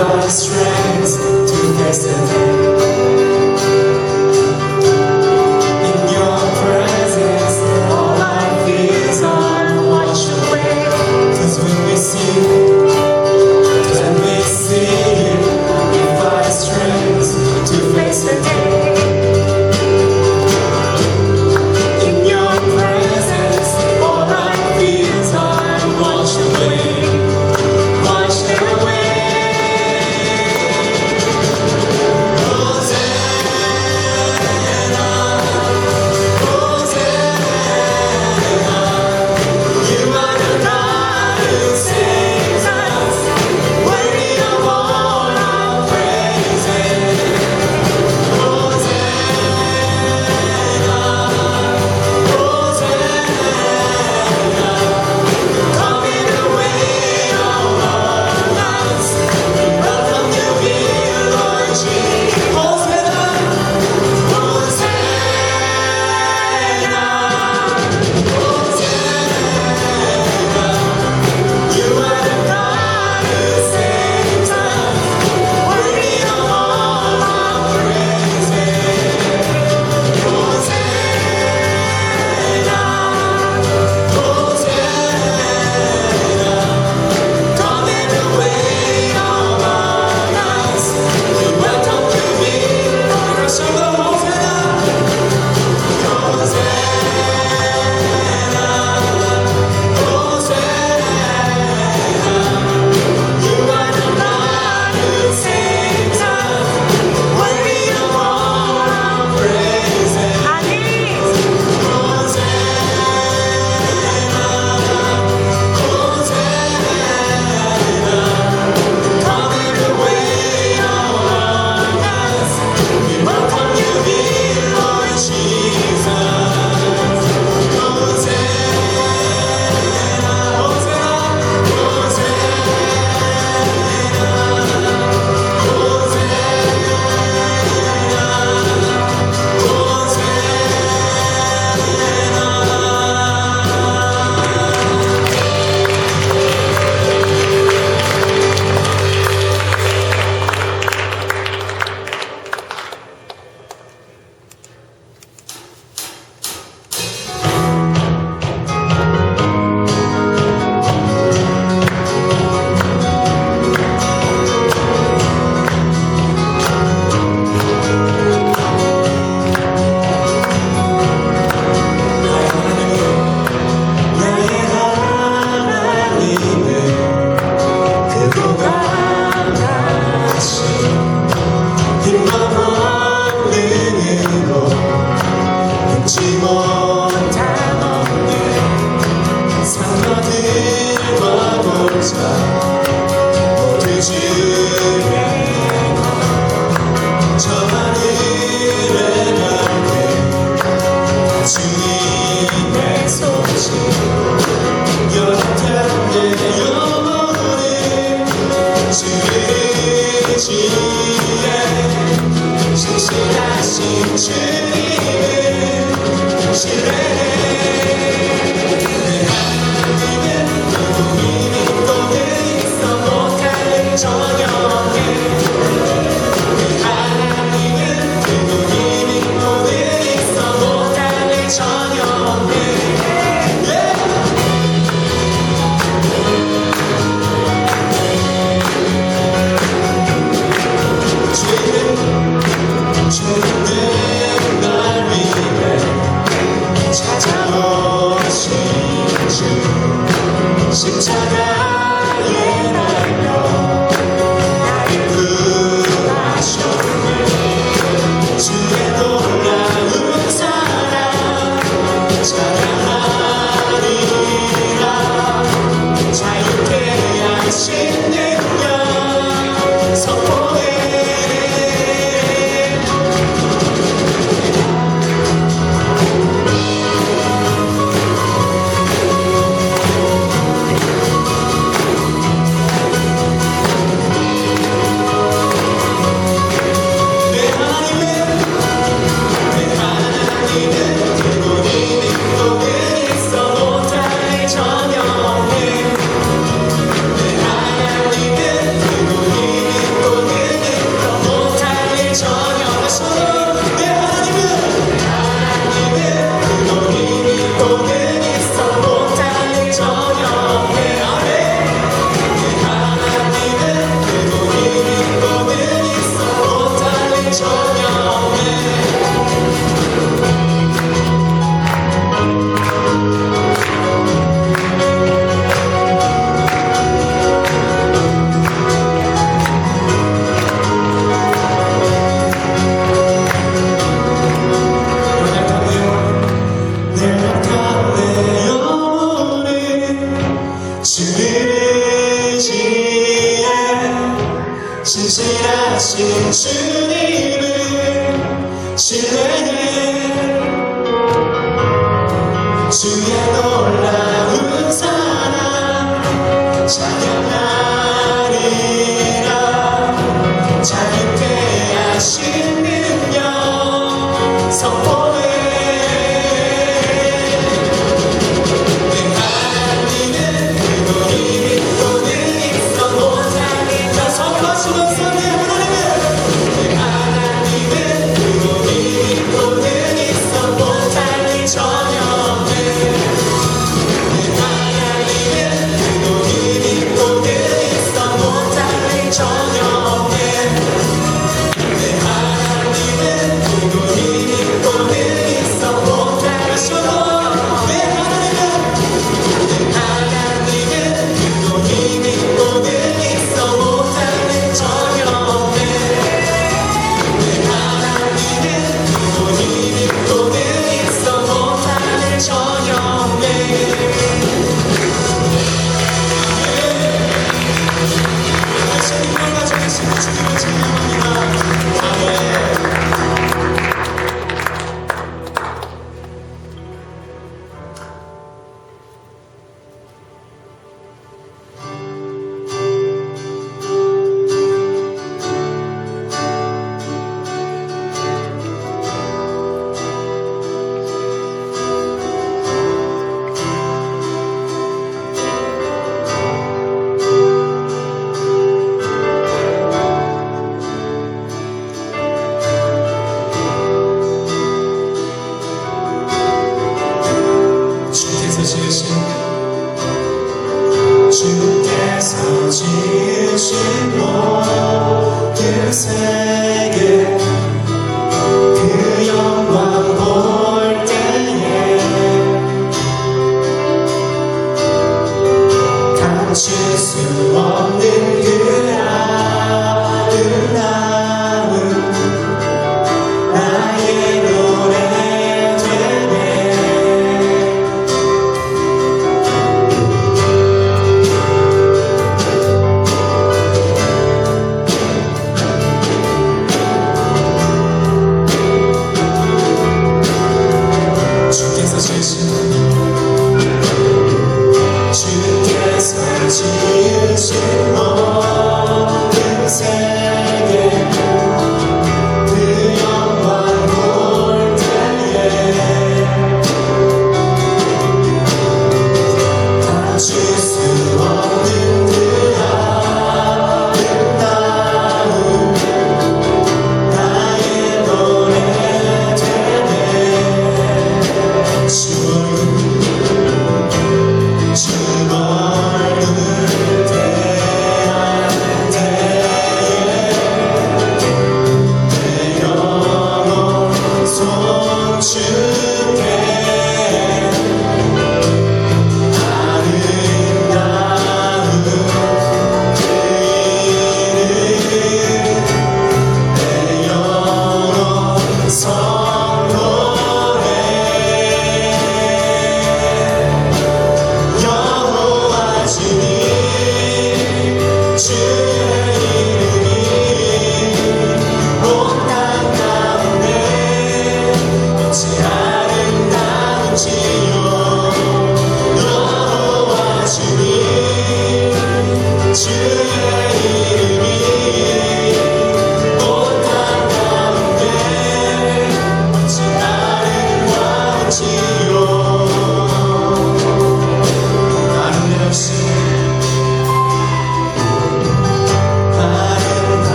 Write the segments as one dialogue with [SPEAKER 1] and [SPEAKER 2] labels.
[SPEAKER 1] find the strength to face the day. In your presence, all my fears are washed away. 'Cause when we see you, we find the strength to face the day. In your presence, all my fears are washed away. Washed away. 하신 주님을 신뢰해 주의 놀라운 사랑 찬양하리라 자유케 하신 능력 선포해 내 하나님은 그분이 믿고는 있어 못하니 더 선포하시면서 내 하나님은 그분이 믿고는 있어 못하니 전혀 없네 내 하나님은 그분이 믿고는 있어 못하니 전혀 없네 내 하나님은 그분이 믿고는 있어 못하니 전혀 내 하나님은 그분이 믿고는 있어 못하니 전혀 없네 내 하나님은 그분이 믿고는 있어 못하니 전혀 없네 하나님 가지고 계신 주님을 찬양합니다. 아멘. 주께서 지으신 모든 세계 그 영광 볼 때에 감출 수 없는 그 아름다움 나의 노래 되네 주께서 지으신 모든 세계 그 영광 볼 때에 감출 수 없는 그 아름다움 나의 노래 되네 주 얼굴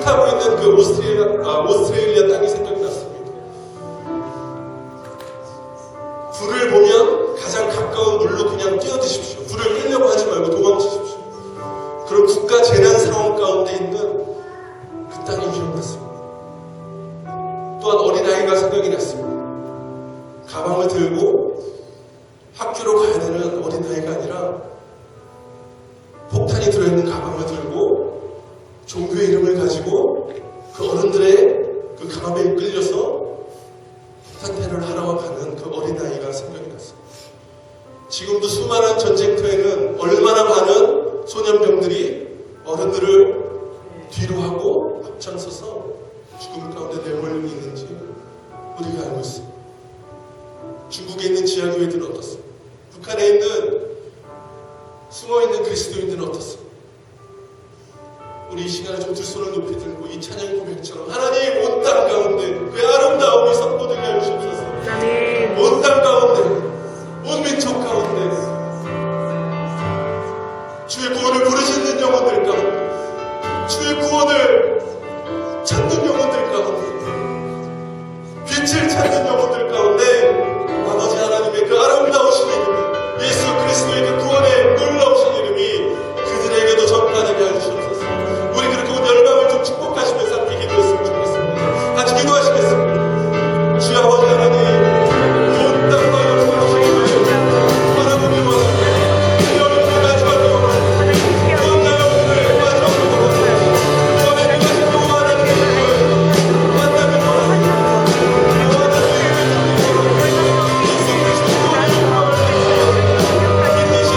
[SPEAKER 2] 타고 있는 그 오스트레일리아 땅이 생각이 났습니다. 불을 보면 가장 가까운 물로 그냥 뛰어드십시오. 불을 끄려고 하지 말고 도망치십시오. 그런 국가 재난 상황 가운데 있는 그 땅이 기억났습니다. 또한 어린아이가 생각이 났습니다. 가방을 들고 학교로 가야 되는 어린아이가 아니라 폭탄이 들어있는 가방을 들고 종교의 이름을 가지고 그 어른들의 그 감에 끌려서 폭탄 테러를 하러 가는 그 어린아이가 생각이 났습니다. 지금도 수많은 전쟁터에는 얼마나 많은 소년병들이 어른들을 뒤로 하고 앞장서서 죽음 가운데 내몰려 있는지 우리가 알고 있습니다. 중국에 있는 지하교회들은 어떻습니까? 북한에 있는 숨어있는 그리스도인들은 어떻습니까? 우리 이 시간에 좀 두 손을 높이 들고 이 찬양 고백처럼 하나님 온 땅 가운데 그 아름다움이 선포되게 하시옵소서. 온 땅 가운데 온 민족 가운데 주의 구원을 부르짖는 영혼들 가운데 주의 구원을 찾는 영혼들 가운데 빛을 찾는 영혼들 가운데 아버지 하나님의 그 아름다우신 이름이 예수 그리스도의 그 구원의 놀라우신 이름이 그들에게도 전파되게 하시옵소서. 우리 그렇게 온 열방을 좀 축복하시면서 함께 기도했으면 좋겠습니다. 같이 기도하시겠습니다. 주여 아버지 하나님 온 땅과 영광하신 이름을 바라보기 원합니다. 이 어려움을 마지막에 원합니다. 구원자 여러분을 마지막에 원합니다. 구원의 그것이 또 하나님의 이름을 만나길 원합니다. 예수 그리스도 구원의 영광을 받으시옵소서. 힘내신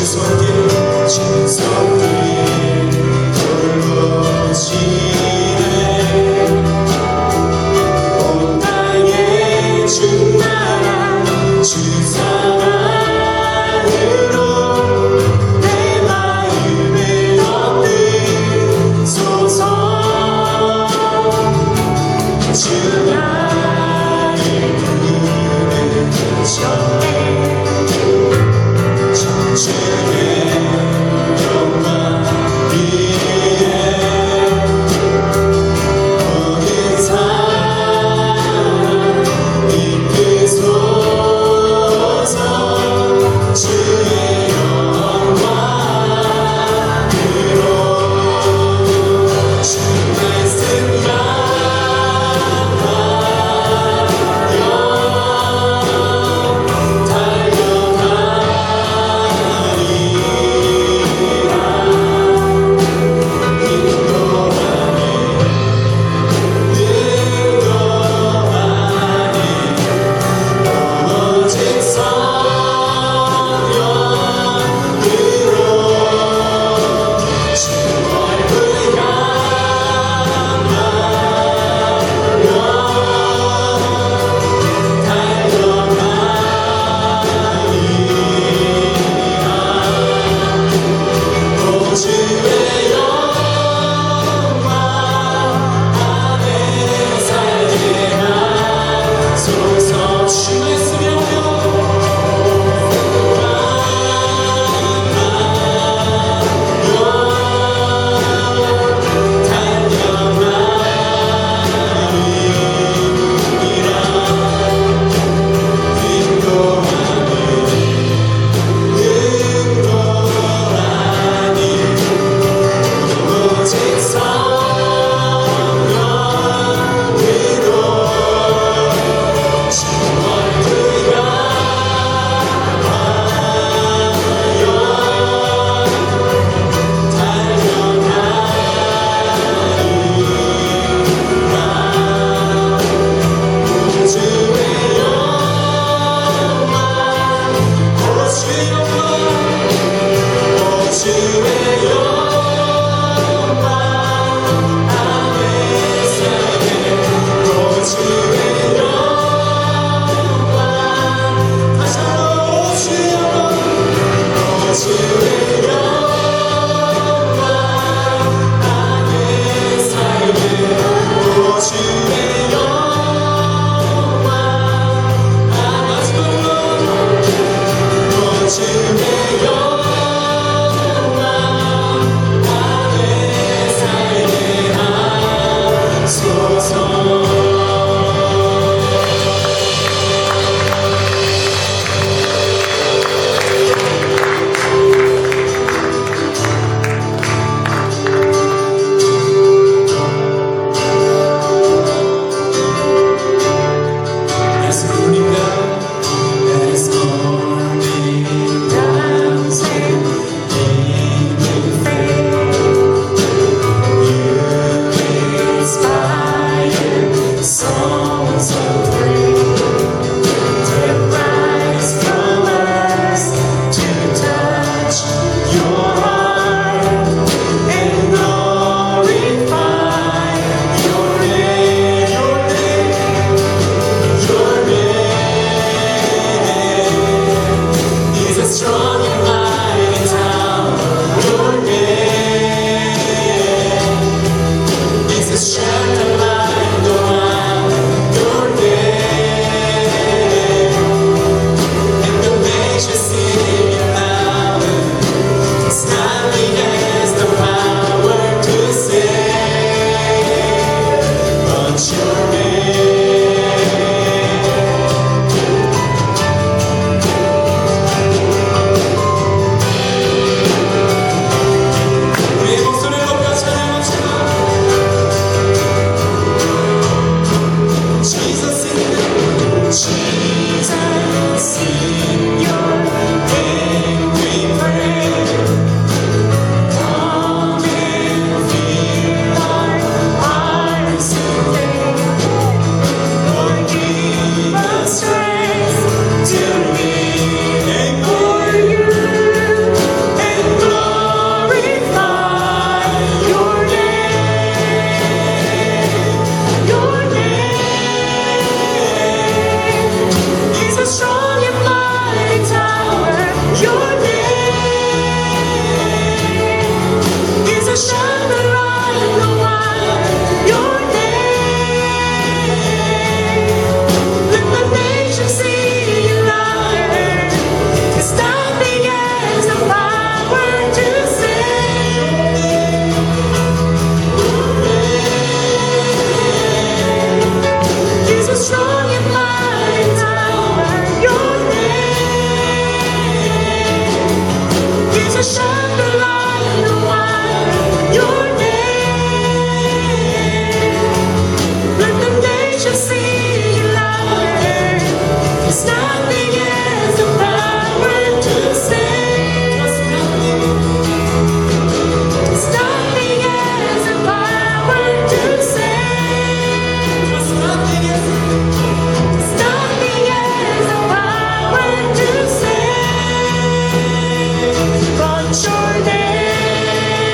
[SPEAKER 1] 손길 돌보시네 온 땅에 준 나라 주 사랑으로 내 마음을 덮으소서 주 나를 부르셨네 주의 영광 위에 모든 사람 이끄소서 주의 영광으로 주 말씀 Inspire to shine the light on your name. Let the nations see you louder. There's nothing else the power to save. There's nothing else the power to save. There's nothing else the power to save. But your name. But your name.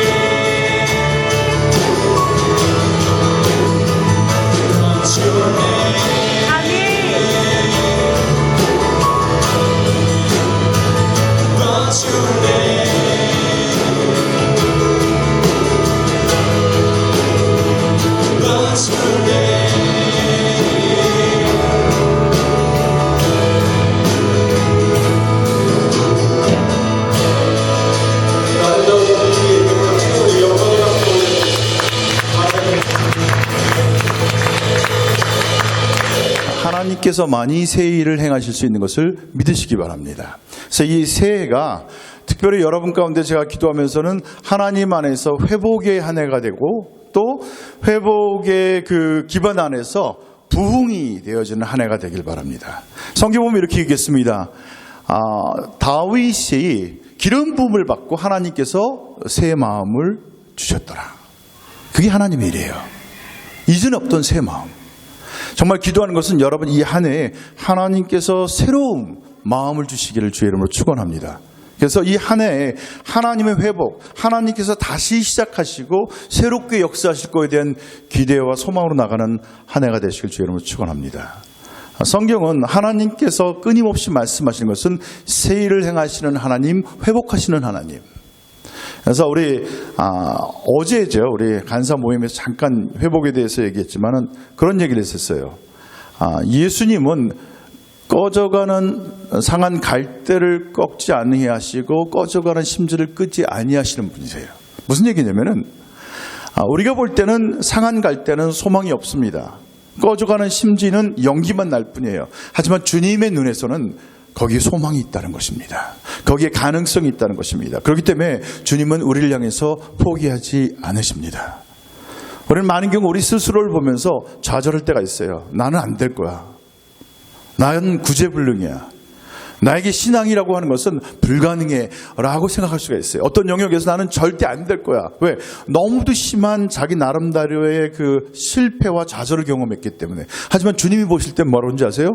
[SPEAKER 1] But your name. But your 아름다운 우리의 최고의 영광을 앞에
[SPEAKER 3] 하나님께서 많이 새해를 행하실 수 있는 것을 믿으시기 바랍니다. 그래서 이 새해가 특별히 여러분 가운데 제가 기도하면서는 하나님 안에서 회복의 한 해가 되고 또 회복의 그 기반 안에서 부흥이 되어지는 한 해가 되길 바랍니다. 성경 보면 이렇게 얘기했습니다. 다윗이 기름 부음을 받고 하나님께서 새 마음을 주셨더라. 그게 하나님의 일이에요. 이전에 없던 새 마음. 정말 기도하는 것은 여러분 이 한 해에 하나님께서 새로운 마음을 주시기를 주의 이름으로 축원합니다. 그래서 이 한 해에 하나님의 회복, 하나님께서 다시 시작하시고 새롭게 역사하실 것에 대한 기대와 소망으로 나가는 한 해가 되시길 주의 이름으로 축원합니다. 성경은 하나님께서 끊임없이 말씀하시는 것은 새 일을 행하시는 하나님, 회복하시는 하나님. 그래서 우리 어제죠, 우리 간사 모임에서 잠깐 회복에 대해서 얘기했지만은 그런 얘기를 했었어요. 예수님은 꺼져가는 상한 갈대를 꺾지 아니하시고 꺼져가는 심지를 끄지 아니하시는 분이세요. 무슨 얘기냐면은 우리가 볼 때는 상한 갈대는 소망이 없습니다. 꺼져가는 심지는 연기만 날 뿐이에요. 하지만 주님의 눈에서는 거기에 소망이 있다는 것입니다. 거기에 가능성이 있다는 것입니다. 그렇기 때문에 주님은 우리를 향해서 포기하지 않으십니다. 우리는 많은 경우 우리 스스로를 보면서 좌절할 때가 있어요. 나는 안 될 거야. 나는 구제불능이야. 나에게 신앙이라고 하는 것은 불가능해 라고 생각할 수가 있어요. 어떤 영역에서 나는 절대 안 될 거야. 왜? 너무도 심한 자기 나름대로의 그 실패와 좌절을 경험했기 때문에. 하지만 주님이 보실 때 뭐라고 하는지 아세요?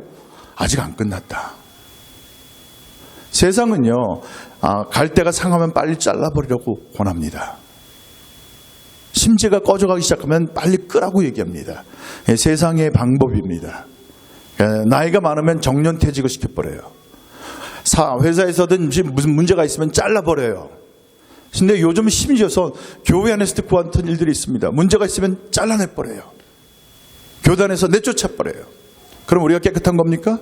[SPEAKER 3] 아직 안 끝났다. 세상은요, 갈대가 상하면 빨리 잘라버리라고 권합니다. 심지가 꺼져가기 시작하면 빨리 끄라고 얘기합니다. 세상의 방법입니다. 나이가 많으면 정년퇴직을 시켜버려요. 회사에서든 무슨 문제가 있으면 잘라버려요. 근데 요즘 심지어서 교회 안에서도 그와 같은 일들이 있습니다. 문제가 있으면 잘라내버려요. 교단에서 내쫓아버려요. 그럼 우리가 깨끗한 겁니까?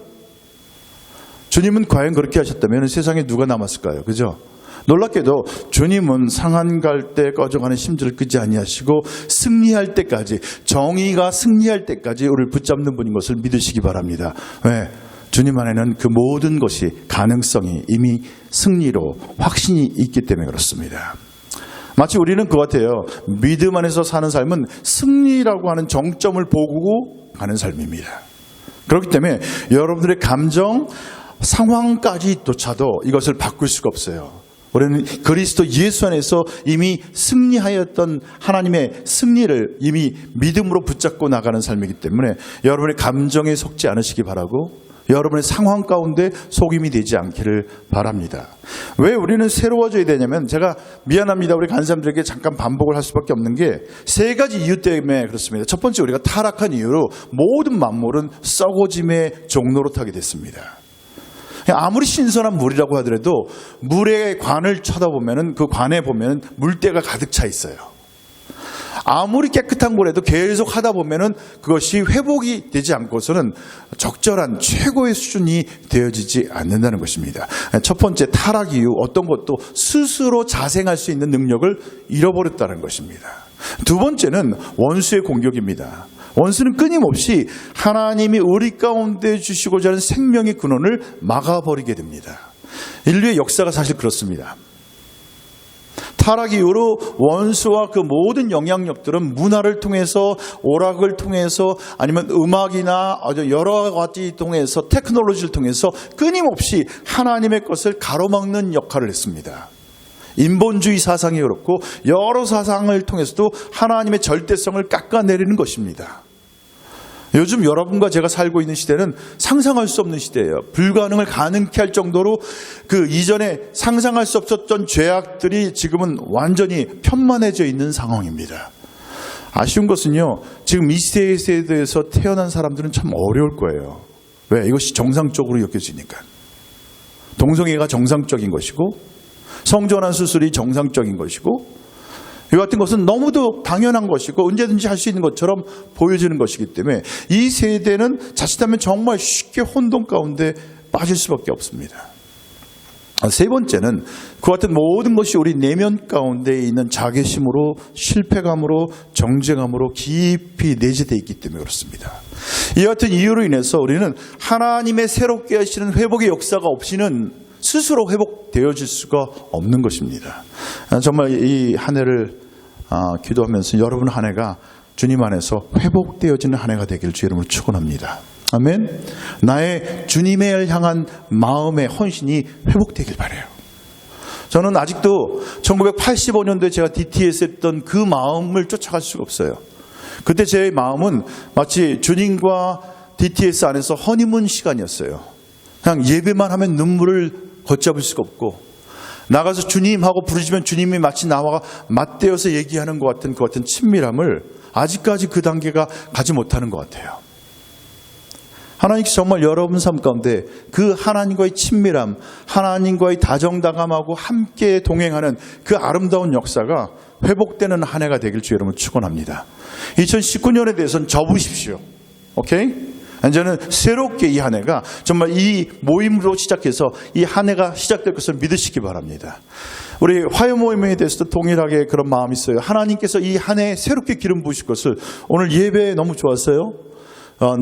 [SPEAKER 3] 주님은 과연 그렇게 하셨다면 세상에 누가 남았을까요? 그죠? 놀랍게도 주님은 상한 갈대 꺼져가는 심지를 끄지 아니하시고 승리할 때까지, 정의가 승리할 때까지 우리를 붙잡는 분인 것을 믿으시기 바랍니다. 왜? 주님 안에는 그 모든 것이 가능성이 이미 승리로 확신이 있기 때문에 그렇습니다. 마치 우리는 그것 같아요. 믿음 안에서 사는 삶은 승리라고 하는 정점을 보고 가는 삶입니다. 그렇기 때문에 여러분들의 감정, 상황까지조차도 이것을 바꿀 수가 없어요. 우리는 그리스도 예수 안에서 이미 승리하였던 하나님의 승리를 이미 믿음으로 붙잡고 나가는 삶이기 때문에 여러분의 감정에 속지 않으시기 바라고 여러분의 상황 가운데 속임이 되지 않기를 바랍니다. 왜 우리는 새로워져야 되냐면, 제가 미안합니다. 우리 간사람들에게 잠깐 반복을 할 수밖에 없는 게 세 가지 이유 때문에 그렇습니다. 첫 번째, 우리가 타락한 이유로 모든 만물은 썩어짐의 종로로 타게 됐습니다. 아무리 신선한 물이라고 하더라도 물의 관을 쳐다보면 그 관에 보면 물때가 가득 차 있어요. 아무리 깨끗한 물에도 계속 하다 보면 그것이 회복이 되지 않고서는 적절한 최고의 수준이 되어지지 않는다는 것입니다. 첫 번째, 타락 이유, 어떤 것도 스스로 자생할 수 있는 능력을 잃어버렸다는 것입니다. 두 번째는 원수의 공격입니다. 원수는 끊임없이 하나님이 우리 가운데 주시고자 하는 생명의 근원을 막아버리게 됩니다. 인류의 역사가 사실 그렇습니다. 타락 이후로 원수와 그 모든 영향력들은 문화를 통해서, 오락을 통해서, 아니면 음악이나 아주 여러 가지 통해서, 테크놀로지를 통해서 끊임없이 하나님의 것을 가로막는 역할을 했습니다. 인본주의 사상이 그렇고 여러 사상을 통해서도 하나님의 절대성을 깎아내리는 것입니다. 요즘 여러분과 제가 살고 있는 시대는 상상할 수 없는 시대예요. 불가능을 가능케 할 정도로 그 이전에 상상할 수 없었던 죄악들이 지금은 완전히 편만해져 있는 상황입니다. 아쉬운 것은요, 지금 이 세대에서 태어난 사람들은 참 어려울 거예요. 왜? 이것이 정상적으로 여겨지니까. 동성애가 정상적인 것이고, 성전환 수술이 정상적인 것이고, 이 같은 것은 너무도 당연한 것이고 언제든지 할 수 있는 것처럼 보여지는 것이기 때문에 이 세대는 자칫하면 정말 쉽게 혼돈 가운데 빠질 수밖에 없습니다. 세 번째는 그 같은 모든 것이 우리 내면 가운데 있는 자괴심으로, 실패감으로, 정죄감으로 깊이 내재되어 있기 때문에 그렇습니다. 이 같은 이유로 인해서 우리는 하나님의 새롭게 하시는 회복의 역사가 없이는 스스로 회복되어질 수가 없는 것입니다. 정말 이 한 해를 기도하면서 여러분 한 해가 주님 안에서 회복되어지는 한 해가 되기를 주 이름으로 축원합니다. 아멘. 나의 주님을 향한 마음의 헌신이 회복되길 바라요. 저는 아직도 1985년도에 제가 DTS 했던 그 마음을 쫓아갈 수가 없어요. 그때 제 마음은 마치 주님과 DTS 안에서 허니문 시간이었어요. 그냥 예배만 하면 눈물을 걷잡을 수가 없고, 나가서 주님 하고 부르시면 주님이 마치 나와 맞대어서 얘기하는 것 같은 그 같은 친밀함을 아직까지 그 단계가 가지 못하는 것 같아요. 하나님께서 정말 여러분 삶 가운데 그 하나님과의 친밀함, 하나님과의 다정다감하고 함께 동행하는 그 아름다운 역사가 회복되는 한 해가 되길 주 여러분 축원합니다. 2019년에 대해서는 접으십시오. 오케이? 저는 새롭게 이 한 해가 정말 이 모임으로 시작해서 이 한 해가 시작될 것을 믿으시기 바랍니다. 우리 화요 모임에 대해서도 동일하게 그런 마음이 있어요. 하나님께서 이 한 해 새롭게 기름 부으실 것을, 오늘 예배 너무 좋았어요.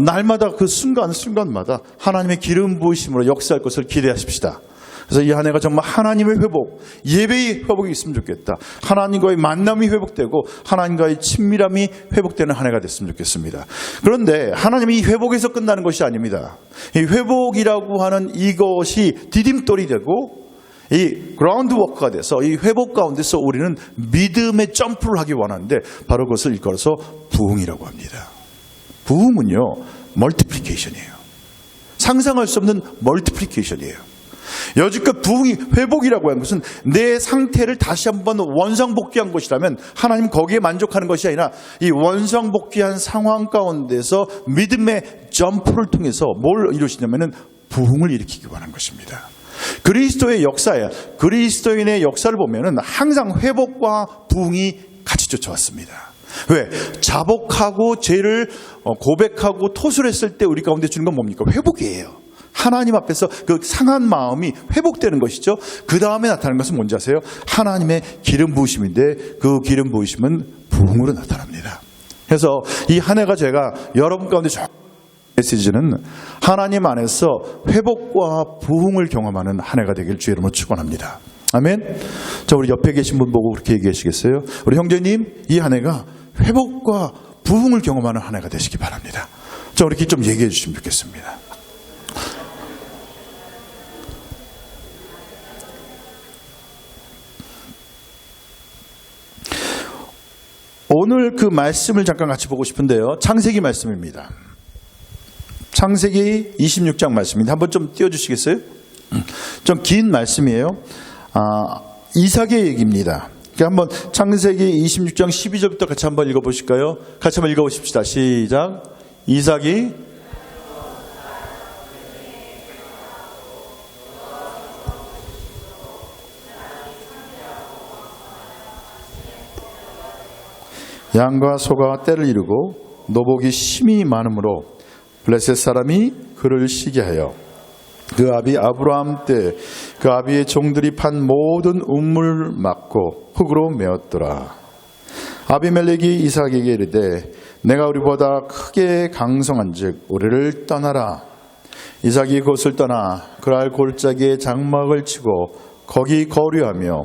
[SPEAKER 3] 날마다 그 순간마다 하나님의 기름 부으심으로 역사할 것을 기대하십시다. 그래서 이 한 해가 정말 하나님의 회복, 예배의 회복이 있으면 좋겠다. 하나님과의 만남이 회복되고 하나님과의 친밀함이 회복되는 한 해가 됐으면 좋겠습니다. 그런데 하나님이 이 회복에서 끝나는 것이 아닙니다. 이 회복이라고 하는 이것이 디딤돌이 되고 이 그라운드 워크가 돼서 이 회복 가운데서 우리는 믿음의 점프를 하기 원하는데 바로 그것을 일컬어서 부흥이라고 합니다. 부흥은요, 멀티플리케이션이에요. 상상할 수 없는 멀티플리케이션이에요. 여지껏 부흥이, 회복이라고 하는 것은 내 상태를 다시 한번 원상복귀한 것이라면 하나님 거기에 만족하는 것이 아니라 이 원상복귀한 상황 가운데서 믿음의 점프를 통해서 뭘 이루시냐면은 부흥을 일으키기 원하는 것입니다. 그리스도의 역사에, 그리스도인의 역사를 보면은 항상 회복과 부흥이 같이 쫓아왔습니다. 왜? 자복하고 죄를 고백하고 토술했을 때 우리 가운데 주는 건 뭡니까? 회복이에요. 하나님 앞에서 그 상한 마음이 회복되는 것이죠. 그 다음에 나타나는 것은 뭔지 아세요? 하나님의 기름 부으심인데 그 기름 부으심은 부흥으로 나타납니다. 그래서 이 한 해가 제가 여러분 가운데 메시지는 하나님 안에서 회복과 부흥을 경험하는 한 해가 되길 주 이름으로 축원합니다. 아멘. 자, 우리 옆에 계신 분 보고 그렇게 얘기하시겠어요? 우리 형제님, 이 한 해가 회복과 부흥을 경험하는 한 해가 되시기 바랍니다. 자, 우리 좀 얘기해 주시면 좋겠습니다. 오늘 그 말씀을 잠깐 같이 보고 싶은데요. 창세기 말씀입니다. 창세기 26장 말씀입니다. 한번 좀 띄워주시겠어요? 좀 긴 말씀이에요. 이삭의 얘기입니다. 한번 창세기 26장 12절부터 같이 한번 읽어보실까요? 같이 한번 읽어보십시다. 시작. 이삭이 양과 소가 떼를 이루고 노복이 심히 많으므로 블레셋 사람이 그를 시기하여 그 아비 아브라함 때 그 아비의 종들이 판 모든 우물 막고 흙으로 메었더라. 아비멜렉이 이삭에게 이르되 내가 우리보다 크게 강성한즉 우리를 떠나라. 이삭이 그곳을 떠나 그랄 골짜기에 장막을 치고 거기 거류하며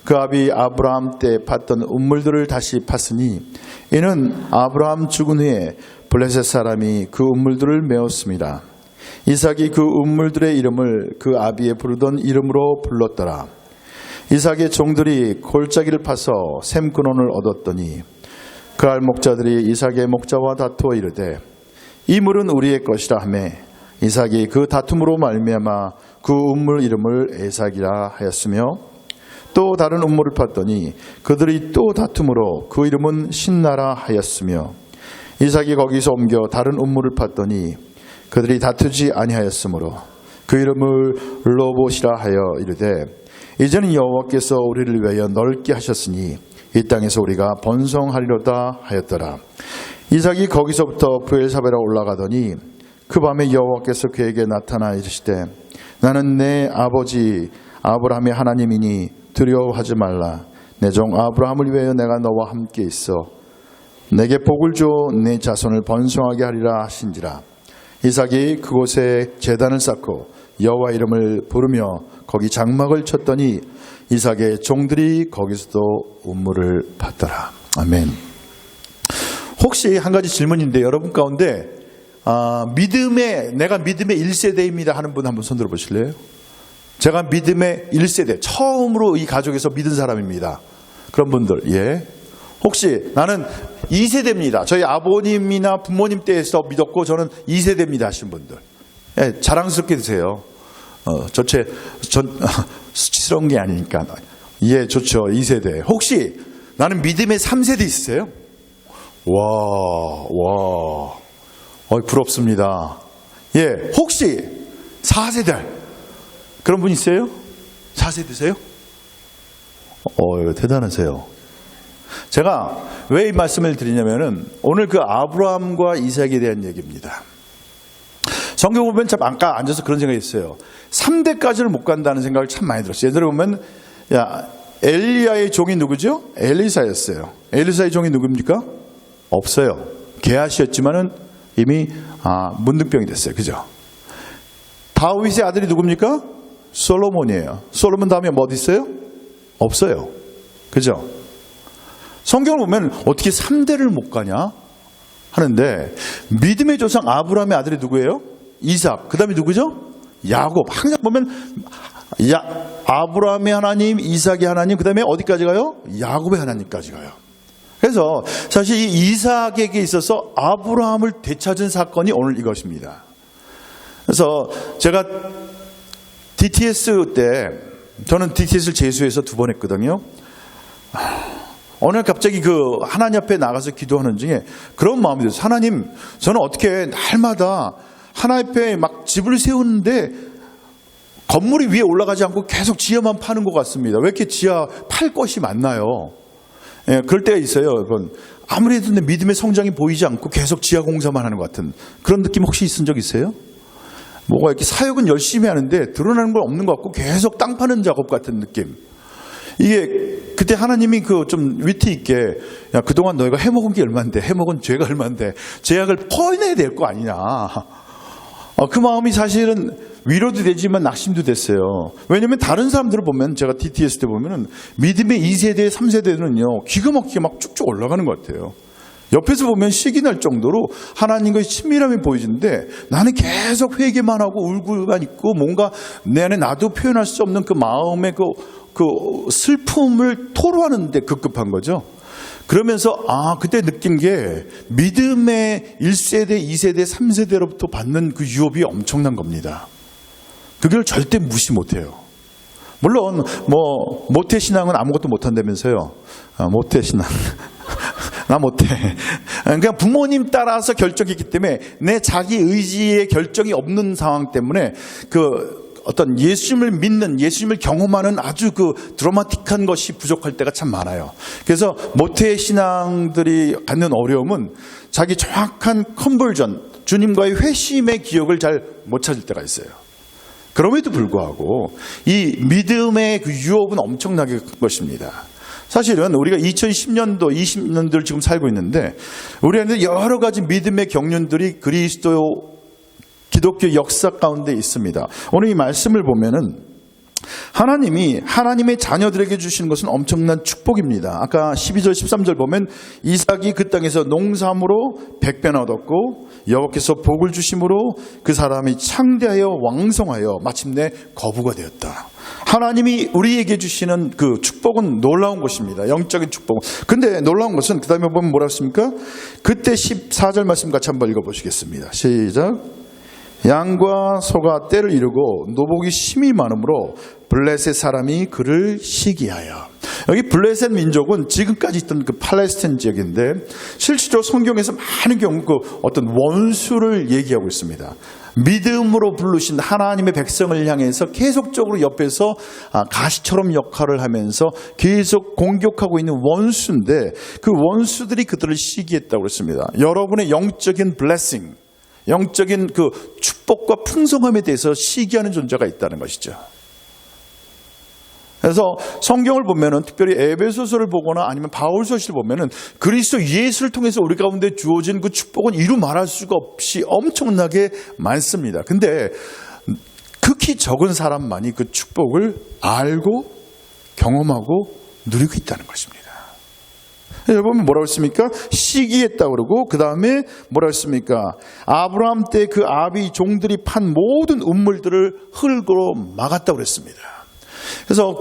[SPEAKER 3] 그 아비 아브라함 때 팠던 우물들을 다시 팠으니 이는 아브라함 죽은 후에 블레셋 사람이 그 우물들을 메웠습니다. 이삭이 그 우물들의 이름을 그 아비의 부르던 이름으로 불렀더라. 이삭의 종들이 골짜기를 파서 샘 근원을 얻었더니 그알 목자들이 이삭의 목자와 다투어 이르되 이 물은 우리의 것이라 하매 이삭이 그 다툼으로 말미암아 그 우물 이름을 에삭이라 하였으며 또 다른 우물을 팠더니 그들이 또 다툼으로 그 이름은 신나라 하였으며 이삭이 거기서 옮겨 다른 우물을 팠더니 그들이 다투지 아니하였으므로 그 이름을 르보시라 하여 이르되 이제는 여호와께서 우리를 위하여 넓게 하셨으니 이 땅에서 우리가 번성하리로다 하였더라. 이삭이 거기서부터 브엘사베라 올라가더니 그 밤에 여호와께서 그에게 나타나 이르시되 나는 내 아버지 아브라함의 하나님이니 두려워하지 말라. 내 종 아브라함을 위하여 내가 너와 함께 있어 내게 복을 주어 내 자손을 번성하게 하리라 하신지라. 이삭이 그곳에 제단을 쌓고 여호와 이름을 부르며 거기 장막을 쳤더니 이삭의 종들이 거기서도 우물을 팠더라. 아멘. 혹시 한 가지 질문인데 여러분 가운데 내가 믿음의 1세대입니다 하는 분 한번 손 들어 보실래요? 제가 믿음의 1세대 처음으로 이 가족에서 믿은 사람입니다. 그런 분들 예. 혹시 나는 2세대입니다. 저희 아버님이나 부모님 때에서 믿었고 저는 2세대입니다 하신 분들 예, 자랑스럽게 드세요. 수치스러운 게 아니니까 예 좋죠. 2세대. 혹시 나는 믿음의 3세대 있으세요? 와 부럽습니다. 예, 혹시 4세대 그런 분 있어요? 4세대세요? 대단하세요. 제가 왜 이 말씀을 드리냐면은 오늘 그 아브라함과 이삭에 대한 얘기입니다. 성경 보면 참 아까 앉아서 그런 생각이 있어요. 3대까지를 못 간다는 생각을 참 많이 들었어요. 예를 보면 엘리야의 종이 누구죠? 엘리사였어요. 엘리사의 종이 누굽니까? 없어요. 게하시였지만은 이미 문둥병이 됐어요. 그죠? 다윗의 아들이 누굽니까? 솔로몬이에요. 솔로몬 다음에 뭐 어디 있어요? 없어요. 그죠? 성경을 보면 어떻게 3대를 못 가냐 하는데 믿음의 조상 아브라함의 아들이 누구예요? 이삭. 그 다음에 누구죠? 야곱. 항상 보면 아브라함의 하나님, 이삭의 하나님, 그 다음에 어디까지 가요? 야곱의 하나님까지 가요. 그래서 사실 이 이삭에게 있어서 아브라함을 되찾은 사건이 오늘 이것입니다. 그래서 제가 DTS 때 저는 DTS를 제수해서 2번 했거든요. 어느 날 갑자기 그 하나님 앞에 나가서 기도하는 중에 그런 마음이 들었어요. 하나님, 저는 어떻게 날마다 하나님 앞에 막 집을 세우는데 건물이 위에 올라가지 않고 계속 지하만 파는 것 같습니다. 왜 이렇게 지하 팔 것이 많나요? 예, 그럴 때가 있어요. 여러분. 아무래도 내 믿음의 성장이 보이지 않고 계속 지하 공사만 하는 것 같은 그런 느낌 혹시 있은 적 있어요? 뭐가 이렇게 사역은 열심히 하는데 드러나는 건 없는 것 같고 계속 땅 파는 작업 같은 느낌. 이게 그때 하나님이 그 좀 위트 있게 야 그동안 너희가 해먹은 게 얼만데 해먹은 죄가 얼만데 죄악을 퍼내야 될 거 아니냐. 그 마음이 사실은 위로도 되지만 낙심도 됐어요. 왜냐하면 다른 사람들을 보면 제가 DTS 때 보면은 믿음의 2세대, 3세대는요 기가 막히게 막 쭉쭉 올라가는 것 같아요. 옆에서 보면 식이 날 정도로 하나님과의 친밀함이 보이는데 나는 계속 회개만 하고 울고만 있고 뭔가 내 안에 나도 표현할 수 없는 그 마음의 그 슬픔을 토로하는데 급급한 거죠. 그러면서 그때 느낀 게 믿음의 1세대, 2세대, 3세대로부터 받는 그 유업이 엄청난 겁니다. 그걸 절대 무시 못해요. 물론 뭐 모태신앙은 아무것도 못한다면서요. 모태신앙 나 못해. 그러니까 부모님 따라서 결정했기 때문에 내 자기 의지의 결정이 없는 상황 때문에 그 어떤 예수님을 믿는, 예수님을 경험하는 아주 그 드라마틱한 것이 부족할 때가 참 많아요. 그래서 모태 신앙들이 갖는 어려움은 자기 정확한 컨버전, 주님과의 회심의 기억을 잘 못 찾을 때가 있어요. 그럼에도 불구하고 이 믿음의 그 유업은 엄청나게 큰 것입니다. 사실은 우리가 2010년도, 20년도를 지금 살고 있는데 우리한테 여러 가지 믿음의 경륜들이 기독교 역사 가운데 있습니다. 오늘 이 말씀을 보면은 하나님이 하나님의 자녀들에게 주시는 것은 엄청난 축복입니다. 아까 12절 13절 보면 이삭이 그 땅에서 농사함으로 100배나 얻었고 여호와께서 복을 주심으로 그 사람이 창대하여 왕성하여 마침내 거부가 되었다. 하나님이 우리에게 주시는 그 축복은 놀라운 것입니다. 영적인 축복은. 근데 놀라운 것은 그 다음에 보면 뭐라 했습니까? 그때 14절 말씀 같이 한번 읽어보시겠습니다. 시작. 양과 소가 떼를 이루고 노복이 심히 많으므로 블레셋 사람이 그를 시기하여. 여기 블레셋 민족은 지금까지 있던 그 팔레스타인 지역인데 실질적으로 성경에서 많은 경우 그 어떤 원수를 얘기하고 있습니다. 믿음으로 부르신 하나님의 백성을 향해서 계속적으로 옆에서 가시처럼 역할을 하면서 계속 공격하고 있는 원수인데 그 원수들이 그들을 시기했다고 그랬습니다. 여러분의 영적인 블레싱, 영적인 그 축복과 풍성함에 대해서 시기하는 존재가 있다는 것이죠. 그래서 성경을 보면은 특별히 에베소서를 보거나 아니면 바울서시를 보면은 그리스도 예수를 통해서 우리 가운데 주어진 그 축복은 이루 말할 수가 없이 엄청나게 많습니다. 근데 극히 적은 사람만이 그 축복을 알고 경험하고 누리고 있다는 것입니다. 여러분 뭐라고 했습니까? 시기했다고 그러고 그 다음에 뭐라고 했습니까? 아브라함 때 그 아비 종들이 판 모든 음물들을 흙으로 막았다고 그랬습니다. 그래서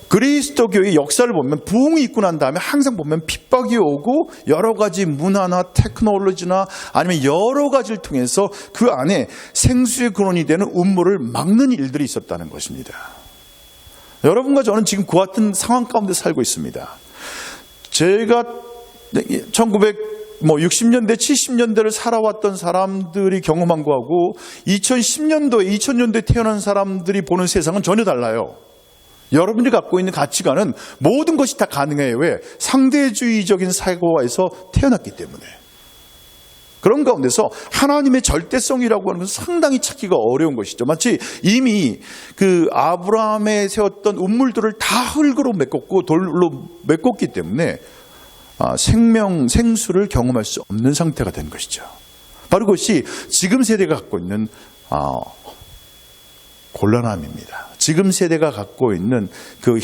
[SPEAKER 3] 그리스도교의 역사를 보면 부흥이 있고 난 다음에 항상 보면 핍박이 오고 여러 가지 문화나 테크놀로지나 아니면 여러 가지를 통해서 그 안에 생수의 근원이 되는 음물을 막는 일들이 있었다는 것입니다. 여러분과 저는 지금 그 같은 상황 가운데 살고 있습니다. 제가 1960년대, 70년대를 살아왔던 사람들이 경험한 거하고 2010년도에, 2000년도에 태어난 사람들이 보는 세상은 전혀 달라요. 여러분들이 갖고 있는 가치관은 모든 것이 다 가능해요. 왜? 상대주의적인 사고에서 태어났기 때문에. 그런 가운데서 하나님의 절대성이라고 하는 것은 상당히 찾기가 어려운 것이죠. 마치 이미 그 아브라함에 세웠던 음물들을 다 흙으로 메꿨고 돌로 메꿨기 때문에 생수를 경험할 수 없는 상태가 된 것이죠. 바로 그것이 지금 세대가 갖고 있는 곤란함입니다. 지금 세대가 갖고 있는 그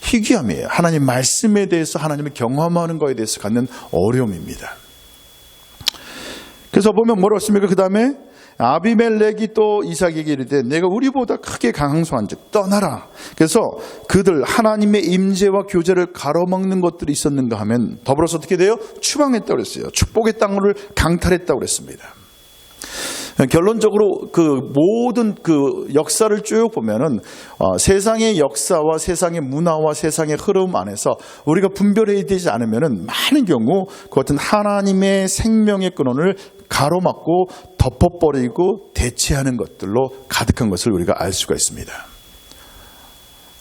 [SPEAKER 3] 희귀함이에요. 하나님 말씀에 대해서 하나님을 경험하는 것에 대해서 갖는 어려움입니다. 그래서 보면 뭐라고 했습니까? 그 다음에 아비멜렉이 또 이삭에게 이르되 내가 우리보다 크게 강성한즉 떠나라. 그래서 그들 하나님의 임재와 교제를 가로막는 것들이 있었는가 하면 더불어서 어떻게 돼요? 추방했다고 그랬어요. 축복의 땅을 강탈했다고 그랬습니다. 결론적으로 그 모든 그 역사를 쭉 보면은 세상의 역사와 세상의 문화와 세상의 흐름 안에서 우리가 분별해야 되지 않으면은 많은 경우 그 같은 하나님의 생명의 근원을 가로막고 덮어버리고 대체하는 것들로 가득한 것을 우리가 알 수가 있습니다.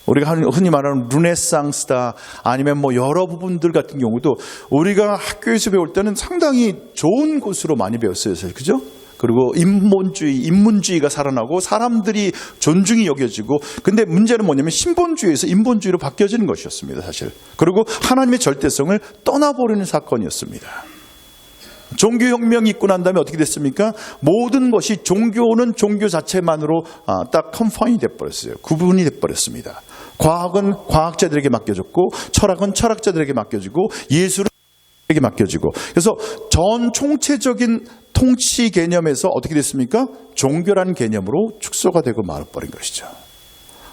[SPEAKER 3] 우리가 흔히 말하는 르네상스다 아니면 뭐 여러 부분들 같은 경우도 우리가 학교에서 배울 때는 상당히 좋은 곳으로 많이 배웠어요. 그죠? 그리고 인문주의가 살아나고 사람들이 존중이 여겨지고 근데 문제는 뭐냐면 신본주의에서 인본주의로 바뀌어지는 것이었습니다. 사실. 그리고 하나님의 절대성을 떠나버리는 사건이었습니다. 종교혁명이 있고 난 다음에 어떻게 됐습니까? 모든 것이 종교는 종교 자체만으로 딱 컨파인이 돼버렸어요. 구분이 돼버렸습니다. 과학은 과학자들에게 맡겨졌고 철학은 철학자들에게 맡겨지고 예술은 에게 맡겨지고 그래서 전 총체적인 통치 개념에서 어떻게 됐습니까? 종교라는 개념으로 축소가 되고 말아버린 것이죠.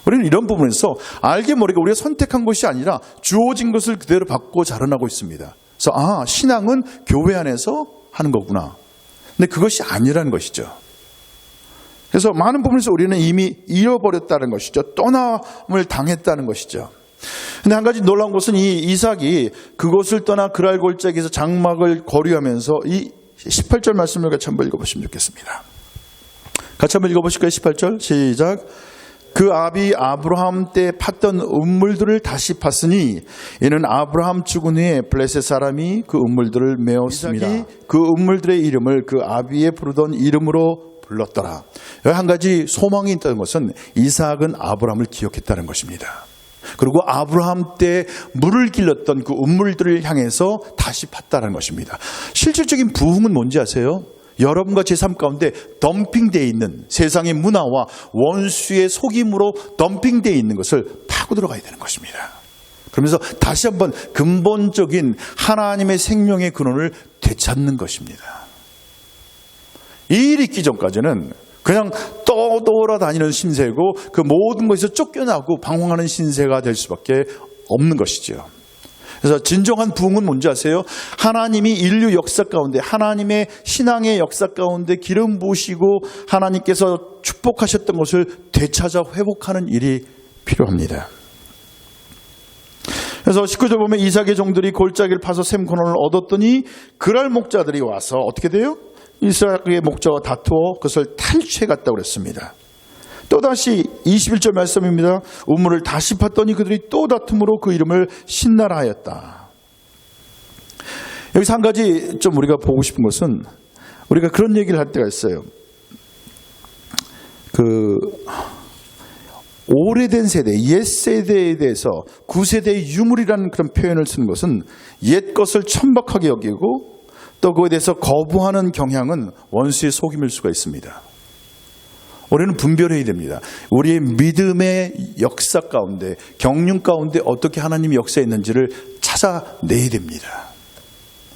[SPEAKER 3] 우리는 이런 부분에서 알게 모르게 우리가 선택한 것이 아니라 주어진 것을 그대로 받고 자라나고 있습니다. 그래서 신앙은 교회 안에서 하는 거구나. 근데 그것이 아니라는 것이죠. 그래서 많은 부분에서 우리는 이미 잃어버렸다는 것이죠. 떠남을 당했다는 것이죠. 근데 한 가지 놀라운 것은 이 이삭이 그곳을 떠나 그랄 골짜기에서 장막을 거류하면서 이 18절 말씀을 같이 한번 읽어보시면 좋겠습니다. 같이 한번 읽어보실까요? 18절 시작. 그 아비 아브라함 때 팠던 음물들을 다시 팠으니 이는 아브라함 죽은 후에 블레셋 사람이 그 음물들을 메었습니다. 이삭이 그 음물들의 이름을 그 아비에 부르던 이름으로 불렀더라. 여기 한 가지 소망이 있다는 것은 이삭은 아브라함을 기억했다는 것입니다. 그리고 아브라함 때 물을 길렀던 그 음물들을 향해서 다시 팠다는 것입니다. 실질적인 부흥은 뭔지 아세요? 여러분과 제 삶 가운데 덤핑되어 있는 세상의 문화와 원수의 속임으로 덤핑되어 있는 것을 파고 들어가야 되는 것입니다. 그러면서 다시 한번 근본적인 하나님의 생명의 근원을 되찾는 것입니다. 이 일이 있기 전까지는 그냥 떠돌아다니는 신세고 그 모든 것에서 쫓겨나고 방황하는 신세가 될 수밖에 없는 것이죠. 그래서 진정한 부흥은 뭔지 아세요? 하나님이 인류 역사 가운데 하나님의 신앙의 역사 가운데 기름 부으시고 하나님께서 축복하셨던 것을 되찾아 회복하는 일이 필요합니다. 그래서 19절 보면 이삭의 종들이 골짜기를 파서 샘 근원을 얻었더니 그랄 목자들이 와서 어떻게 돼요? 이삭의 목자와 다투어 그것을 탈취해 갔다고 그랬습니다. 또다시 21절 말씀입니다. 우물을 다시 팠더니 그들이 또 다툼으로 그 이름을 신나라 하였다. 여기서 한 가지 좀 우리가 보고 싶은 것은 우리가 그런 얘기를 할 때가 있어요. 오래된 세대, 옛 세대에 대해서 구세대의 유물이라는 그런 표현을 쓰는 것은 옛 것을 천박하게 여기고 또 그에 대해서 거부하는 경향은 원수의 속임일 수가 있습니다. 우리는 분별해야 됩니다. 우리의 믿음의 역사 가운데, 경륜 가운데 어떻게 하나님이 역사했는지를 찾아내야 됩니다.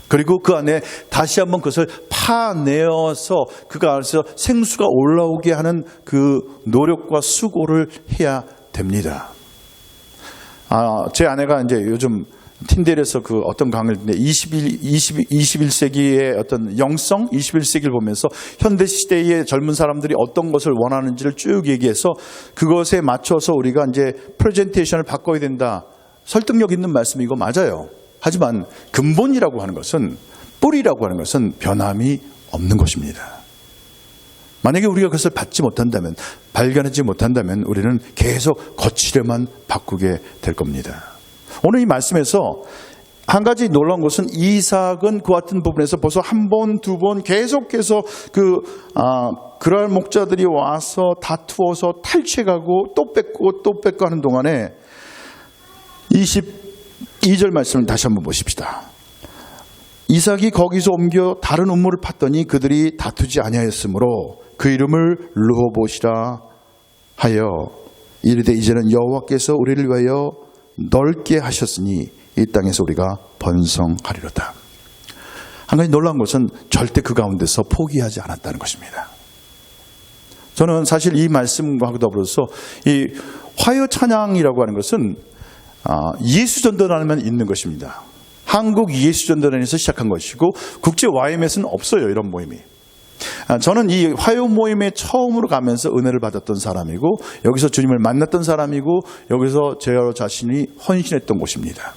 [SPEAKER 3] 그리고 그 안에 다시 한번 그것을 파내어서 그 안에서 생수가 올라오게 하는 그 노력과 수고를 해야 됩니다. 제 아내가 이제 요즘 틴델에서 그 어떤 강의를 듣는데 21세기의 어떤 영성, 21세기를 보면서 현대 시대의 젊은 사람들이 어떤 것을 원하는지를 쭉 얘기해서 그것에 맞춰서 우리가 이제 프레젠테이션을 바꿔야 된다. 설득력 있는 말씀이고 맞아요. 하지만 근본이라고 하는 것은, 뿌리라고 하는 것은 변함이 없는 것입니다. 만약에 우리가 그것을 받지 못한다면, 발견하지 못한다면 우리는 계속 거칠에만 바꾸게 될 겁니다. 오늘 이 말씀에서 한 가지 놀라운 것은 이삭은 그 같은 부분에서 벌써 한 번, 두 번 계속해서 그랄 목자들이 와서 다투어서 탈취해가고 또 뺏고 또 뺏고 하는 동안에 22절 말씀을 다시 한번 보십시다. 이삭이 거기서 옮겨 다른 우물을 팠더니 그들이 다투지 아니하였으므로 그 이름을 르호봇이라 하여 이르되 이제는 여호와께서 우리를 위하여 넓게 하셨으니 이 땅에서 우리가 번성하리로다. 한 가지 놀라운 것은 절대 그 가운데서 포기하지 않았다는 것입니다. 저는 사실 이 말씀과 더불어서 이 화요 찬양이라고 하는 것은 예수전도단에만 있는 것입니다. 한국 예수전도단에서 시작한 것이고 국제 YMS는 없어요. 이런 모임이. 저는 이 화요 모임에 처음으로 가면서 은혜를 받았던 사람이고 여기서 주님을 만났던 사람이고 여기서 제 자신이 헌신했던 곳입니다.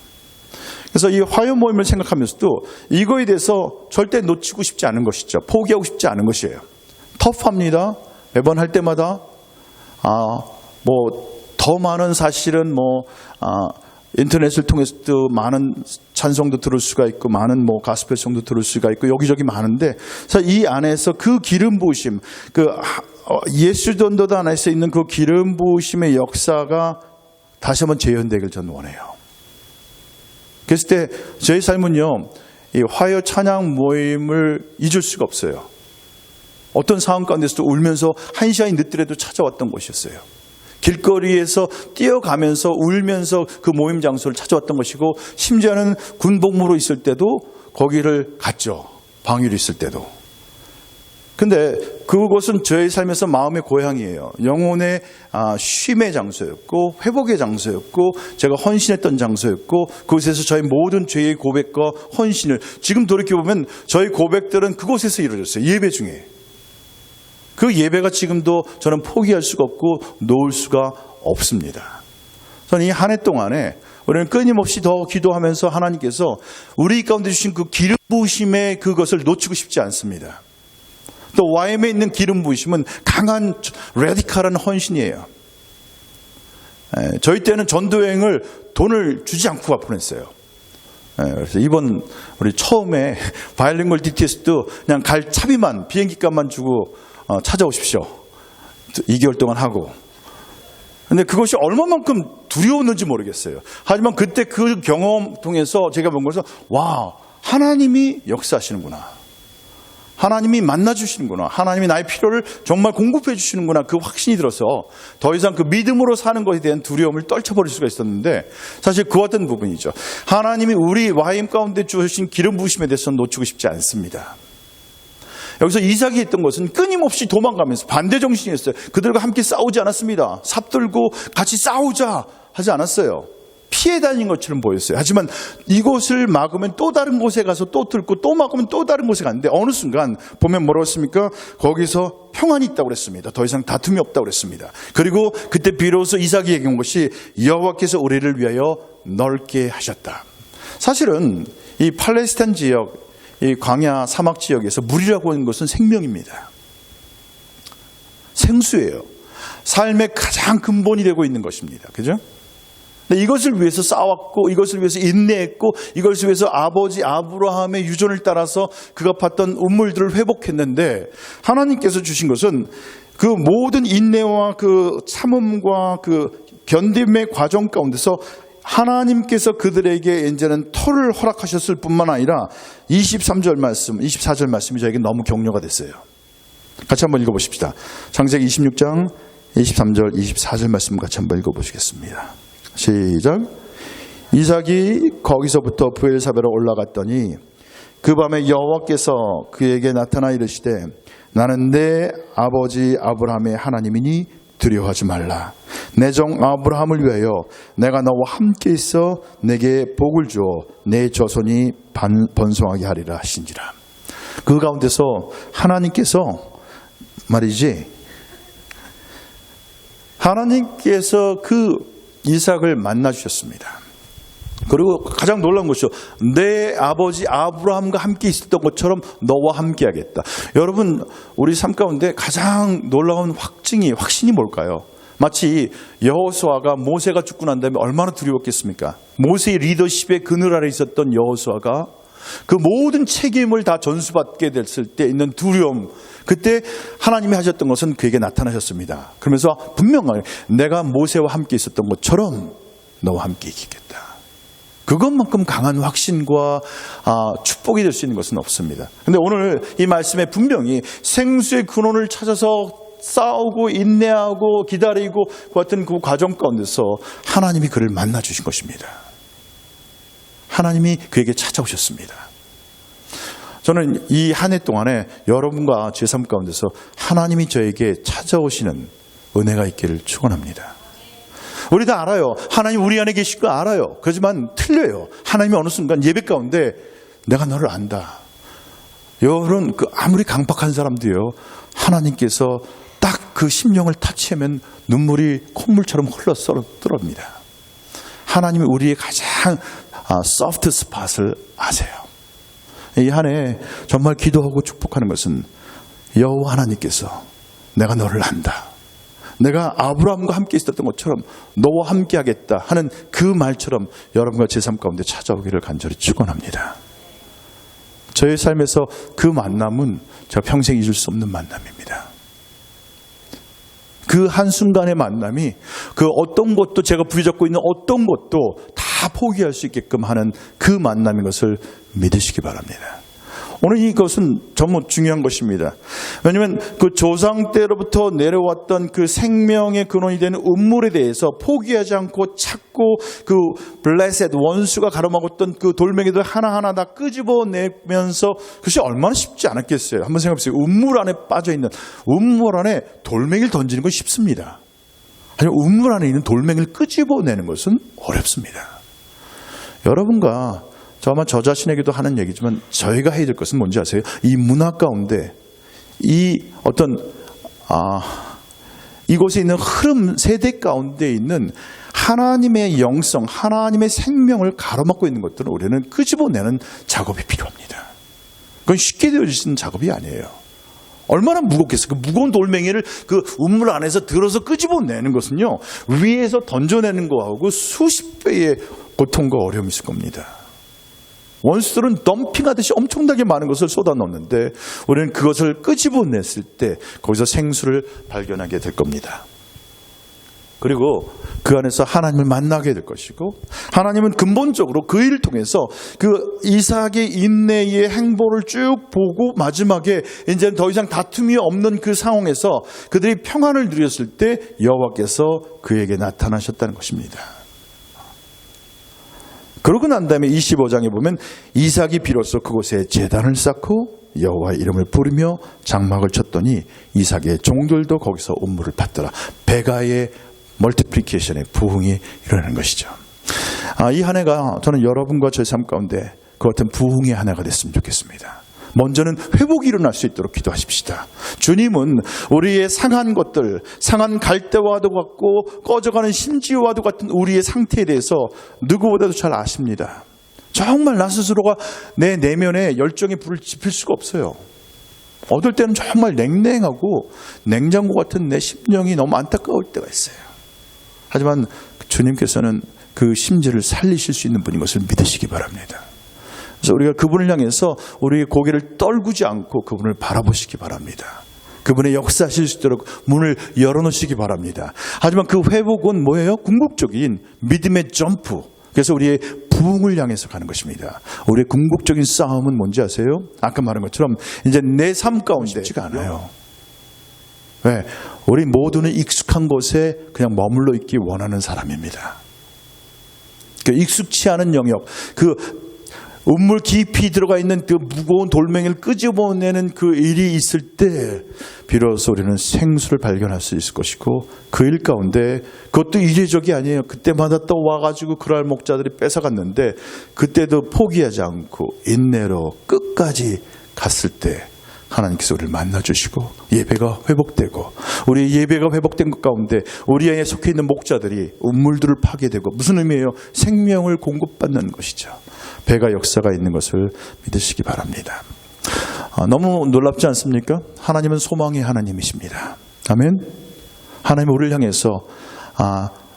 [SPEAKER 3] 그래서 이 화요 모임을 생각하면서도 이거에 대해서 절대 놓치고 싶지 않은 것이죠. 포기하고 싶지 않은 것이에요. 터프합니다. 매번 할 때마다 더 많은 사실은 인터넷을 통해서도 많은 찬송도 들을 수가 있고 많은 가스펠송도 들을 수가 있고 여기저기 많은데 사실 이 안에서 그 기름 부으심, 예수전도단 안에서 있는 그 기름 부으심의 역사가 다시 한번 재현되길 저는 원해요. 그랬을 때 저희 삶은요, 이 화요 찬양 모임을 잊을 수가 없어요. 어떤 상황 가운데서도 울면서 한 시간이 늦더라도 찾아왔던 곳이었어요. 길거리에서 뛰어가면서 울면서 그 모임 장소를 찾아왔던 것이고 심지어는 군복무로 있을 때도 거기를 갔죠. 방위로 있을 때도. 근데 그곳은 저의 삶에서 마음의 고향이에요. 영혼의 쉼의 장소였고 회복의 장소였고 제가 헌신했던 장소였고 그곳에서 저의 모든 죄의 고백과 헌신을 지금 돌이켜보면 저희 고백들은 그곳에서 이루어졌어요. 예배 중에. 그 예배가 지금도 저는 포기할 수가 없고 놓을 수가 없습니다. 저는 이 한 해 동안에 우리는 끊임없이 더 기도하면서 하나님께서 우리 가운데 주신 그 기름 부으심의 그것을 놓치고 싶지 않습니다. 또 YM에 있는 기름 부으심은 강한 레디컬한 헌신이에요. 저희 때는 전도여행을 돈을 주지 않고 보냈어요. 그래서 이번 우리 처음에 바이링걸 DTS도 그냥 갈 차비만 비행기값만 주고 찾아오십시오. 2개월 동안 하고. 근데 그것이 얼마만큼 두려웠는지 모르겠어요. 하지만 그때 그 경험 통해서 제가 본 것은 와, 하나님이 역사하시는구나. 하나님이 만나주시는구나. 하나님이 나의 필요를 정말 공급해 주시는구나. 그 확신이 들어서 더 이상 그 믿음으로 사는 것에 대한 두려움을 떨쳐버릴 수가 있었는데 사실 그와 같은 부분이죠. 하나님이 우리 와임 가운데 주신 기름 부으심에 대해서는 놓치고 싶지 않습니다. 여기서 이삭이 했던 것은 끊임없이 도망가면서 반대 정신이었어요. 그들과 함께 싸우지 않았습니다. 삽들고 같이 싸우자 하지 않았어요. 피해 다닌 것처럼 보였어요. 하지만 이곳을 막으면 또 다른 곳에 가서 또 뚫고 또 막으면 또 다른 곳에 갔는데 어느 순간 보면 뭐라고 했습니까? 거기서 평안이 있다고 그랬습니다. 더 이상 다툼이 없다고 그랬습니다. 그리고 그때 비로소 이삭이 얘기한 것이 여호와께서 우리를 위하여 넓게 하셨다. 사실은 이 팔레스타인 지역, 이 광야 사막 지역에서 물이라고 하는 것은 생명입니다. 생수예요. 삶의 가장 근본이 되고 있는 것입니다. 그죠? 이것을 위해서 싸웠고 이것을 위해서 인내했고 이것을 위해서 아버지 아브라함의 유전을 따라서 그가 봤던 우물들을 회복했는데 하나님께서 주신 것은 그 모든 인내와 그 참음과 그 견딤의 과정 가운데서 하나님께서 그들에게 이제는 터를 허락하셨을 뿐만 아니라 23절 말씀, 24절 말씀이 저에게 너무 격려가 됐어요. 같이 한번 읽어보십시다. 창세기 26장 23절, 24절 말씀 같이 한번 읽어보시겠습니다. 시작. 이삭이 거기서부터 브엘사베로 올라갔더니 그 밤에 여호와께서 그에게 나타나 이르시되 나는 내 아버지 아브라함의 하나님이니 두려워하지 말라. 내 종 아브라함을 위하여 내가 너와 함께 있어 내게 복을 주어 내 자손이 번성하게 하리라 하신지라. 그 가운데서 하나님께서 말이지, 하나님께서 그 이삭을 만나 주셨습니다. 그리고 가장 놀라운 것이죠. 내 아버지 아브라함과 함께 있었던 것처럼 너와 함께 하겠다. 여러분, 우리 삶 가운데 가장 놀라운 확신이 뭘까요? 마치 여호수아가 모세가 죽고 난 다음에 얼마나 두려웠겠습니까? 모세의 리더십의 그늘 아래 있었던 여호수아가 그 모든 책임을 다 전수받게 됐을 때 있는 두려움, 그때 하나님이 하셨던 것은 그에게 나타나셨습니다. 그러면서 분명하게 내가 모세와 함께 있었던 것처럼 너와 함께 있겠다. 그것만큼 강한 확신과 축복이 될 수 있는 것은 없습니다. 그런데 오늘 이 말씀에 분명히 생수의 근원을 찾아서 싸우고 인내하고 기다리고 그 같은 그 과정 가운데서 하나님이 그를 만나 주신 것입니다. 하나님이 그에게 찾아오셨습니다. 저는 이 한 해 동안에 여러분과 제 삶 가운데서 하나님이 저에게 찾아오시는 은혜가 있기를 축원합니다. 우리 다 알아요. 하나님 우리 안에 계실 거 알아요. 그렇지만 틀려요. 하나님이 어느 순간 예배 가운데 내가 너를 안다. 여러분, 아무리 강박한 사람도요, 하나님께서 딱 그 심령을 타치하면 눈물이 콧물처럼 흘러 떨어집니다. 하나님이 우리의 가장 소프트 스팟을 아세요. 이 한 해 정말 기도하고 축복하는 것은 여호와 하나님께서 내가 너를 안다. 내가 아브라함과 함께 있었던 것처럼 너와 함께 하겠다 하는 그 말처럼 여러분과 제 삶 가운데 찾아오기를 간절히 축원합니다. 저의 삶에서 그 만남은 제가 평생 잊을 수 없는 만남입니다. 그 한순간의 만남이 그 어떤 것도 제가 부여잡고 있는 어떤 것도 다 포기할 수 있게끔 하는 그 만남인 것을 믿으시기 바랍니다. 오늘 이것은 정말 중요한 것입니다. 왜냐하면 그 조상 때로부터 내려왔던 그 생명의 근원이 되는 음물에 대해서 포기하지 않고 찾고 그 블레셋 원수가 가로막았던 그 돌멩이들 하나하나 다 끄집어내면서 그것이 얼마나 쉽지 않았겠어요. 한번 생각해보세요. 음물 안에 빠져있는, 음물 안에 돌멩이를 던지는 건 쉽습니다. 하지만 음물 안에 있는 돌멩이를 끄집어내는 것은 어렵습니다. 여러분과 아마 저 자신에게도 하는 얘기지만 저희가 해야 될 것은 뭔지 아세요? 이 문화 가운데 이 어떤 이곳에 있는 흐름 세대 가운데 있는 하나님의 영성, 하나님의 생명을 가로막고 있는 것들은 우리는 끄집어내는 작업이 필요합니다. 그건 쉽게 되어지는 작업이 아니에요. 얼마나 무겁겠어요. 그 무거운 돌멩이를 그 우물 안에서 들어서 끄집어내는 것은요, 위에서 던져내는 거하고 수십 배의 고통과 어려움이 있을 겁니다. 원수들은 덤핑하듯이 엄청나게 많은 것을 쏟아넣는데 우리는 그것을 끄집어냈을 때 거기서 생수를 발견하게 될 겁니다. 그리고 그 안에서 하나님을 만나게 될 것이고, 하나님은 근본적으로 그 일을 통해서 그 이삭의 인내의 행보를 쭉 보고 마지막에 이제는 더 이상 다툼이 없는 그 상황에서 그들이 평안을 누렸을 때 여호와께서 그에게 나타나셨다는 것입니다. 그러고 난 다음에 25장에 보면 이삭이 비로소 그곳에 제단을 쌓고 여호와의 이름을 부르며 장막을 쳤더니 이삭의 종들도 거기서 음물을 받더라. 베가의 멀티플리케이션의 부흥이 일어나는 것이죠. 이 한 해가 저는 여러분과 저의 삶 가운데 그 같은 부흥의 한 해가 됐으면 좋겠습니다. 먼저는 회복이 일어날 수 있도록 기도하십시다. 주님은 우리의 상한 것들, 상한 갈대와도 같고 꺼져가는 심지와도 같은 우리의 상태에 대해서 누구보다도 잘 아십니다. 정말 나 스스로가 내 내면에 열정의 불을 지필 수가 없어요. 어떨 때는 정말 냉랭하고 냉장고 같은 내 심령이 너무 안타까울 때가 있어요. 하지만 주님께서는 그 심지를 살리실 수 있는 분인 것을 믿으시기 바랍니다. 그래서 우리가 그분을 향해서 우리의 고개를 떨구지 않고 그분을 바라보시기 바랍니다. 그분의 역사하실 수 있도록 문을 열어놓으시기 바랍니다. 하지만 그 회복은 뭐예요? 궁극적인 믿음의 점프. 그래서 우리의 부흥을 향해서 가는 것입니다. 우리의 궁극적인 싸움은 뭔지 아세요? 아까 말한 것처럼 이제 내 삶 가운데 쉽지가 않아요. 왜? 우리 모두는 익숙한 곳에 그냥 머물러 있기 원하는 사람입니다. 그 익숙치 않은 영역, 그 우물 깊이 들어가 있는 그 무거운 돌멩이를 끄집어내는 그 일이 있을 때 비로소 우리는 생수를 발견할 수 있을 것이고, 그 일 가운데 그것도 이례적이 아니에요. 그때마다 또 와가지고 그랄 목자들이 뺏어갔는데 그때도 포기하지 않고 인내로 끝까지 갔을 때 하나님께서 우리를 만나주시고 예배가 회복되고, 우리 예배가 회복된 것 가운데 우리 안에 속해 있는 목자들이 우물들을 파게 되고, 무슨 의미예요? 생명을 공급받는 것이죠. 배가 역사가 있는 것을 믿으시기 바랍니다. 너무 놀랍지 않습니까? 하나님은 소망의 하나님이십니다. 아멘. 하나님 우리를 향해서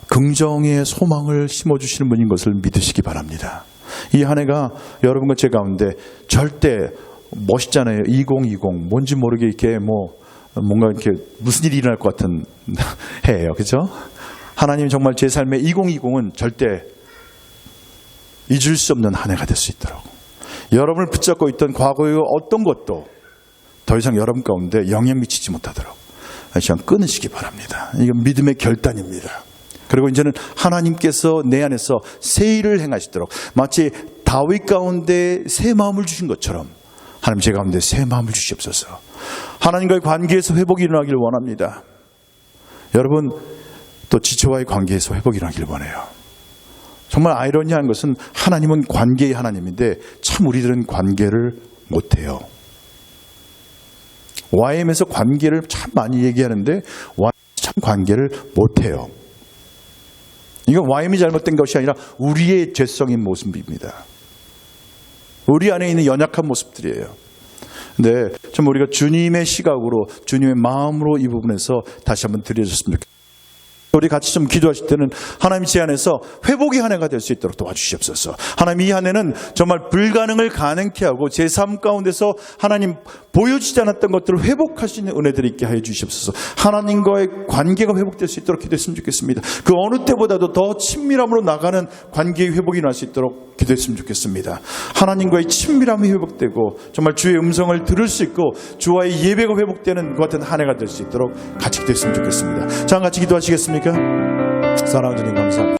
[SPEAKER 3] 긍정의 소망을 심어주시는 분인 것을 믿으시기 바랍니다. 이 한 해가 여러분과 제 가운데 절대 멋있잖아요. 2020 뭔지 모르게 이렇게 뭔가 이렇게 무슨 일이 일어날 것 같은 해예요. 그렇죠? 하나님 정말 제 삶의 2020은 절대 잊을 수 없는 한 해가 될 수 있도록, 여러분을 붙잡고 있던 과거의 어떤 것도 더 이상 여러분 가운데 영향 미치지 못하도록 이 시간 끊으시기 바랍니다. 이건 믿음의 결단입니다. 그리고 이제는 하나님께서 내 안에서 새 일을 행하시도록, 마치 다윗 가운데 새 마음을 주신 것처럼 하나님 제 가운데 새 마음을 주시옵소서. 하나님과의 관계에서 회복이 일어나기를 원합니다. 여러분 또 지체와의 관계에서 회복이 일어나기를 원해요. 정말 아이러니한 것은 하나님은 관계의 하나님인데 참 우리들은 관계를 못해요. YM에서 관계를 참 많이 얘기하는데 참 관계를 못해요. 이건 YM이 잘못된 것이 아니라 우리의 죄성인 모습입니다. 우리 안에 있는 연약한 모습들이에요. 근데 참 우리가 주님의 시각으로, 주님의 마음으로 이 부분에서 다시 한번 드려줬으면 좋겠습니다. 우리 같이 좀 기도하실 때는 하나님 제 안에서 회복의 한 해가 될 수 있도록 도와주시옵소서. 하나님 이 한 해는 정말 불가능을 가능케 하고 제 삶 가운데서 하나님 보여주지 않았던 것들을 회복할 수 있는 은혜들이 있게 하여 주시옵소서. 하나님과의 관계가 회복될 수 있도록 기도했으면 좋겠습니다. 그 어느 때보다도 더 친밀함으로 나가는 관계의 회복이 날 수 있도록 기도했으면 좋겠습니다. 하나님과의 친밀함이 회복되고 정말 주의 음성을 들을 수 있고 주와의 예배가 회복되는 그 같은 한 해가 될 수 있도록 같이 기도했으면 좋겠습니다. 자, 같이 기도하시겠습니까? 사랑하는 주님 감사합니다.